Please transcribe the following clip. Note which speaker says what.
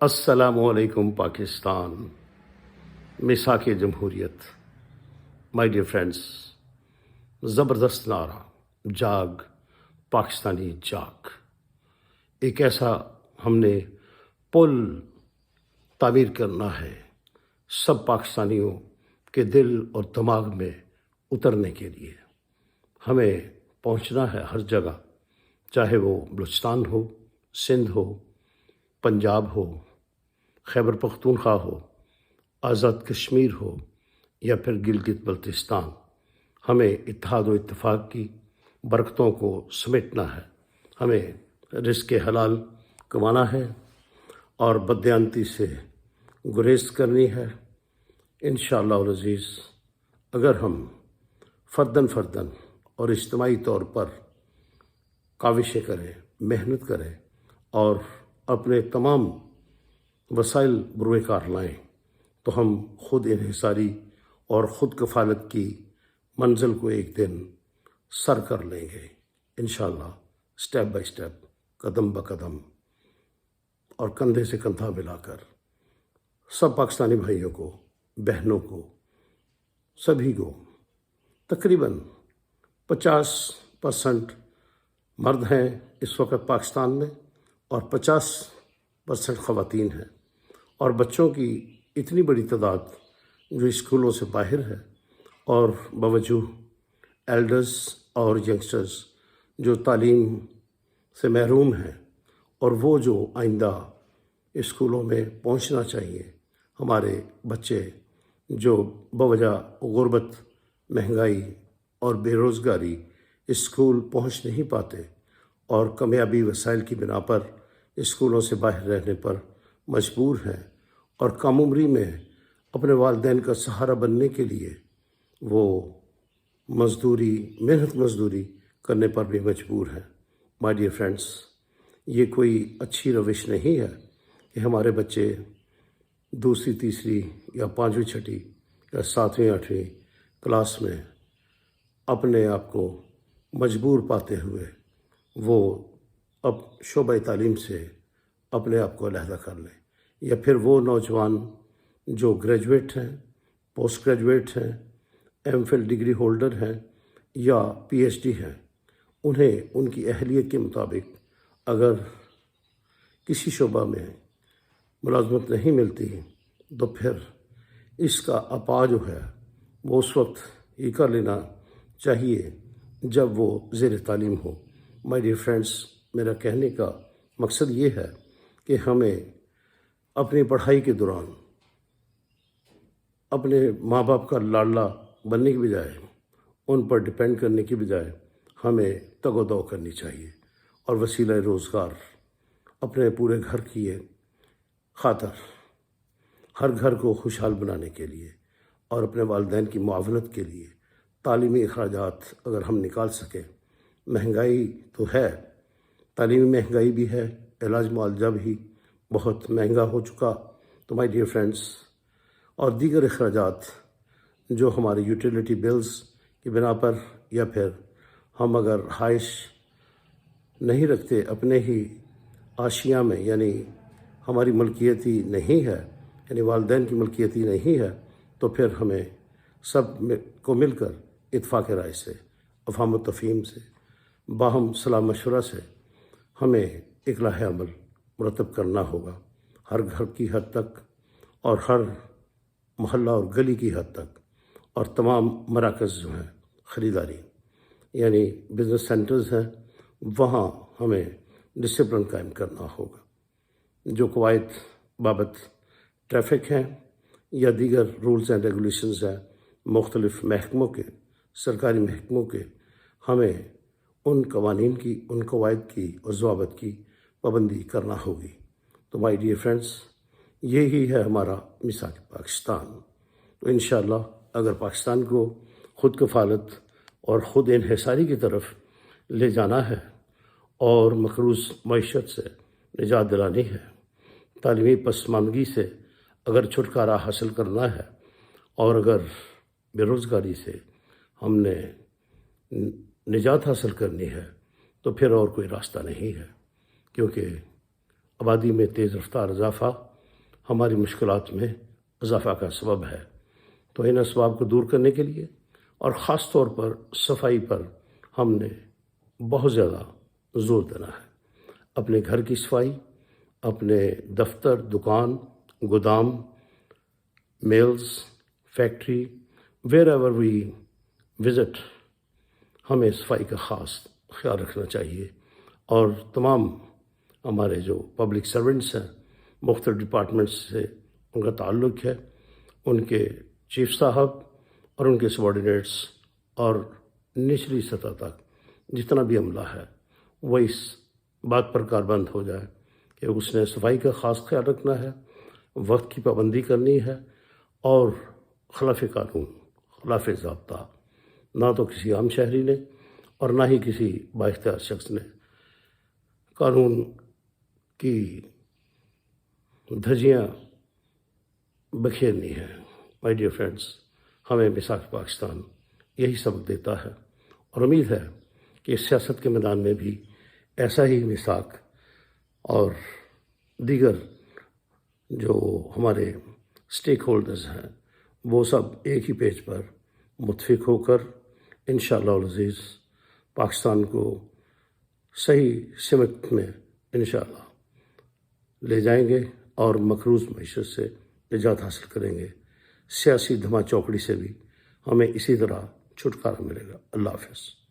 Speaker 1: السلام علیکم پاکستان، میثاق جمہوریت۔ مائی ڈیئر فرینڈس، زبردست نعرہ جاگ پاکستانی جاگ، ایک ایسا ہم نے پل تعمیر کرنا ہے سب پاکستانیوں کے دل اور دماغ میں اترنے کے لیے۔ ہمیں پہنچنا ہے ہر جگہ، چاہے وہ بلوچستان ہو، سندھ ہو، پنجاب ہو، خیبر پختونخوا ہو، آزاد کشمیر ہو یا پھر گلگت بلتستان۔ ہمیں اتحاد و اتفاق کی برکتوں کو سمیٹنا ہے، ہمیں رزق حلال کمانا ہے اور بددیانتی سے گریز کرنی ہے۔ انشاءاللہ العزیز اگر ہم فرداً اور اجتماعی طور پر کاوشیں کریں، محنت کریں اور اپنے تمام وسائل بروئے کار لائیں تو ہم خود انحصاری اور خود کفالت کی منزل کو ایک دن سر کر لیں گے انشاءاللہ، سٹیپ بائی سٹیپ، قدم بقدم اور کندھے سے کندھا ملا کر سب پاکستانی بھائیوں کو، بہنوں کو، سبھی کو، تقریباً 50% مرد ہیں اس وقت پاکستان میں اور 50% خواتین ہیں، اور بچوں کی اتنی بڑی تعداد جو اسکولوں سے باہر ہے، اور باوجود ایلڈرز اور ینگسٹرز جو تعلیم سے محروم ہیں اور وہ جو آئندہ اسکولوں میں پہنچنا چاہیے، ہمارے بچے جو بوجہ غربت، مہنگائی اور بے روزگاری اسکول پہنچ نہیں پاتے اور کمیابی وسائل کی بنا پر اسکولوں سے باہر رہنے پر مجبور ہیں، اور کم عمری میں اپنے والدین کا سہارا بننے کے لیے وہ محنت مزدوری کرنے پر بھی مجبور ہیں۔ مائی ڈیئر فرینڈس، یہ کوئی اچھی روش نہیں ہے کہ ہمارے بچے دوسری، تیسری یا پانچویں، چھٹی یا ساتویں، آٹھویں کلاس میں اپنے آپ کو مجبور پاتے ہوئے وہ اب شعبۂ تعلیم سے اپنے آپ کو علیحدہ کر لیں، یا پھر وہ نوجوان جو گریجویٹ ہیں، پوسٹ گریجویٹ ہیں، ایم فل ڈگری ہولڈر ہیں یا پی ایچ ڈی ہیں، انہیں ان کی اہلیت کے مطابق اگر کسی شعبہ میں ملازمت نہیں ملتی تو پھر اس کا اپا جو ہے وہ اس وقت ہی کر لینا چاہیے جب وہ زیر تعلیم ہو۔ مائی ڈیئر فرینڈس، میرا کہنے کا مقصد یہ ہے کہ ہمیں اپنی پڑھائی کے دوران اپنے ماں باپ کا لاڈلا بننے کی بجائے، ان پر ڈپینڈ کرنے کی بجائے ہمیں تگ و دو کرنی چاہیے اور وسیلہ روزگار اپنے پورے گھر کی خاطر، ہر گھر کو خوشحال بنانے کے لیے اور اپنے والدین کی معاونت کے لیے تعلیمی اخراجات اگر ہم نکال سکیں۔ مہنگائی تو ہے، تعلیمی مہنگائی بھی ہے، علاج معالجہ بھی بہت مہنگا ہو چکا، تو مائی ڈیئر فرینڈس، اور دیگر اخراجات جو ہمارے یوٹیلیٹی بلز کی بنا پر، یا پھر ہم اگر رہائش نہیں رکھتے اپنے ہی آشیاں میں، یعنی ہماری ملکیتی نہیں ہے، یعنی والدین کی ملکیتی نہیں ہے، تو پھر ہمیں سب کو مل کر اتفاق رائے سے، افہام و تفہیم سے، باہم صلاح مشورہ سے ہمیں اصلاح عمل مرتب کرنا ہوگا، ہر گھر کی حد تک اور ہر محلہ اور گلی کی حد تک، اور تمام مراکز جو ہیں خریداری یعنی بزنس سینٹرز ہیں، وہاں ہمیں ڈسپلن قائم کرنا ہوگا۔ جو قواعد بابت ٹریفک ہیں یا دیگر رولز اینڈ ریگولیشنز ہیں مختلف محکموں کے، سرکاری محکموں کے، ہمیں ان قوانین کی، ان قواعد کی اور ضوابط کی پابندی کرنا ہوگی۔ تو مائی ڈیئر فرینڈس، یہی ہے ہمارا میثاق پاکستان۔ تو انشاءاللہ اگر پاکستان کو خود کفالت اور خود انحصاری کی طرف لے جانا ہے اور مقروض معیشت سے نجات دلانی ہے، تعلیمی پسماندگی سے اگر چھٹکارا حاصل کرنا ہے، اور اگر بے روزگاری سے ہم نے نجات حاصل کرنی ہے، تو پھر اور کوئی راستہ نہیں ہے، کیونکہ آبادی میں تیز رفتار اضافہ ہماری مشکلات میں اضافہ کا سبب ہے۔ تو ان اسباب کو دور کرنے کے لیے اور خاص طور پر صفائی پر ہم نے بہت زیادہ زور دینا ہے۔ اپنے گھر کی صفائی، اپنے دفتر، دکان، گودام، mills, factory, wherever we visit, ہمیں صفائی کا خاص خیال رکھنا چاہیے۔ اور تمام ہمارے جو پبلک سرونٹس ہیں، مختلف ڈپارٹمنٹس سے ان کا تعلق ہے، ان کے چیف صاحب اور ان کے سبارڈینیٹس اور نچلی سطح تک جتنا بھی عملہ ہے، وہ اس بات پر کاربند ہو جائے کہ اس نے صفائی کا خاص خیال رکھنا ہے، وقت کی پابندی کرنی ہے، اور خلاف قانون، خلاف ضابطہ نہ تو کسی عام شہری نے اور نہ ہی کسی بااختیار شخص نے قانون کی دھجیاں بکھیرنی ہے۔ مائی ڈیئر فرینڈس، ہمیں میثاق پاکستان یہی سبق دیتا ہے، اور امید ہے کہ سیاست کے میدان میں بھی ایسا ہی میثاق اور دیگر جو ہمارے اسٹیک ہولڈرز ہیں وہ سب ایک ہی پیج پر متفق ہو کر انشاءاللہ العزیز پاکستان کو صحیح سمت میں انشاءاللہ لے جائیں گے اور مقروض معیشت سے نجات حاصل کریں گے۔ سیاسی دھما چوکڑی سے بھی ہمیں اسی طرح چھٹکارا ملے گا۔ اللہ حافظ۔